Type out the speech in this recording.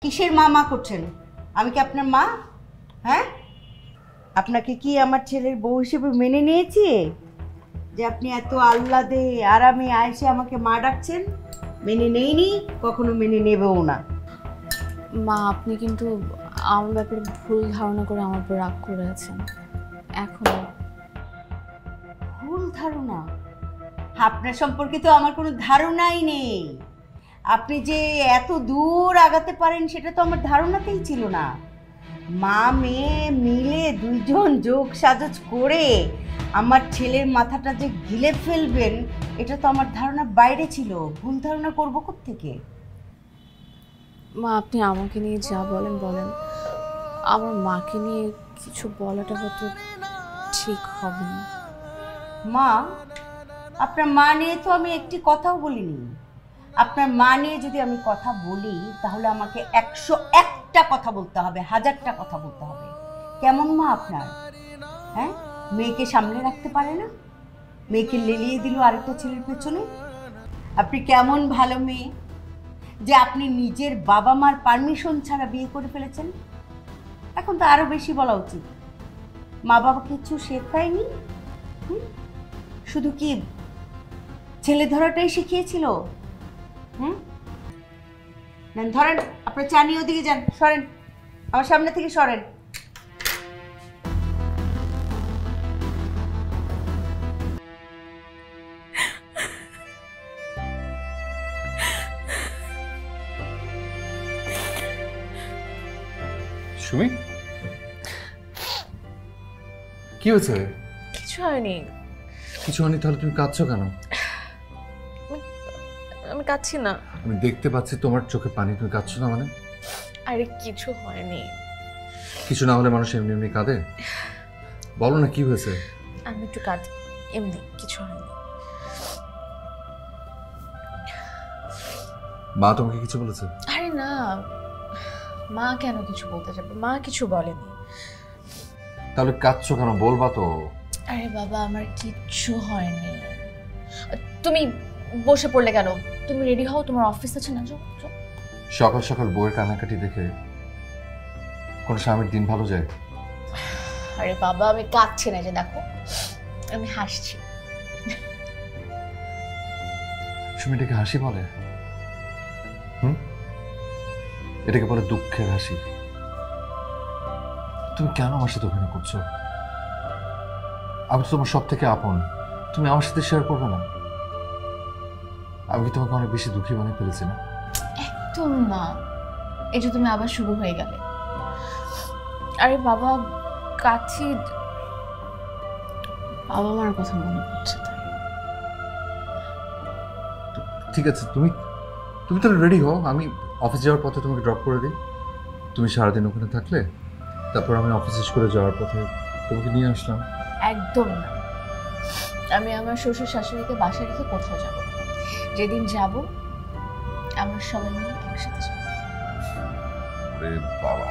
কিসের মা মা করছেন? আমি কি আপনার মা? হ্যাঁ, আপনাকে কি আমার ছেলের বউ হিসেবে মেনে নিয়েছি যে আপনি এত আহ্লাদে আরামে আয়েসে আমাকে মা ডাকছেন? মেনে নেইনি, কখনো মেনে নেবেও না। মা, আপনি কিন্তু আমার ব্যাপারে ভুল ধারণা করে আমার উপর রাগ করে আছেন। এখন ভুল ধারণা? আপনার সম্পর্কে তো আমার কোনো ধারণাই নেই। আপনি যে এত দূর আগাতে পারেন সেটা তো আমার ধারণাতেই ছিল না। মা মেয়ে মিলে দুইজন যোগ সাজস করে আমার ছেলের মাথাটা যে গিলে ফেলবেন এটা তো আমার ধারণার বাইরে ছিল। ভুল ধারণা করবো কোত্থেকে? মা, আপনি আমাকে নিয়ে যা বলেন বলেন, আমার মাকে নিয়ে কিছু বলাটা হয়তো ঠিক হবে না। মা? আপনার মা নিয়ে তো আমি একটি কথাও বলিনি। আপনার মা নিয়ে যদি আমি কথা বলি তাহলে আমাকে 101টা কথা বলতে হবে, 1000টা কথা বলতে হবে। কেমন মা আপনার? হ্যাঁ, মেয়েকে সামলে রাখতে পারে না, মেয়েকে লেলিয়ে দিল আরেকটা ছেলের পেছনে। আপনি কেমন ভালো মেয়ে যে আপনি নিজের বাবা মার পারমিশন ছাড়া বিয়ে করে ফেলেছেন। এখন তো আরো বেশি বলা উচিত। মা বাবা কিছু শেখায়নি, শুধু কি ছেলে ধরাটাই শিখিয়েছিল? নেন ধরেন, আপনার চা নিয়ে ওদিকে যান, সরেন আমার সামনে থেকে, সরেন। সুমি, কি হয়েছে? কিছু হয়নি। কিছু হয়নি? তাহলে তুমি কাঁদছো কেন? আমি কাঁদছি না। আমি দেখতে পাচ্ছি তোমার চোখে পানি, তুমি কাঁদছো না মানে? আরে কিছু হয়নি। কিছু না হলে মানুষ এমনি এমনি কাঁদে? বলো না কি হয়েছে। আমি একটু কাঁদি, এমনি কিছু হয়নি। মা তোমাকে কিছু বলেছে? আরে না, মা কেন কিছু বলতে যাবে? মা কিছু বলেনি। তাহলে কাঁদছো কেন, বলবা তো। আরে বাবা, আমার কিচ্ছু হয়নি। তুমি বসে পড়লে কেন? তুমি রেডি হও, তোমার অফিস আছে না? যাও যাও। সকাল সকাল বউয়ের কান্নাকাটি দেখে কোন স্বামীর দিন ভালো যায়? আরে বাবা, আমি কাঁদছি না, যে দেখো আমি হাসছি। সুমিটাকে হাসি বলে? এটাকে বলে দুঃখের হাসি। তুমি কেন আমার সাথে অভিনয় করছো? আমি তো তোমার সব থেকে আপন, তুমি আমার সাথে শেয়ার করবে না? আমি কি তোমাকে অনেক বেশি দুঃখী বানিয়ে ফেলেছি না? একদম না, এই যে তুমি আবার শুরু হয়ে গেলে। আরে বাবা, কাছি বাবা মার কথা মনে পড়ছে তাই। ঠিক আছে, তুমি তুমি তাহলে রেডি হও, আমি অফিস যাওয়ার পথে তোমাকে ড্রপ করে দিই। তুমি সারাদিন ওখানে থাকলে তারপর আমি অফিস শেষ করে যাওয়ার পথে তোমাকে নিয়ে আসলাম। একদম না, আমি আমার শ্বশুর শাশুড়িকে বাসায় রেখে কোথাও যাব না। যেদিন যাব আমরা সবাই মিলে একসাথে যাব। বাবা,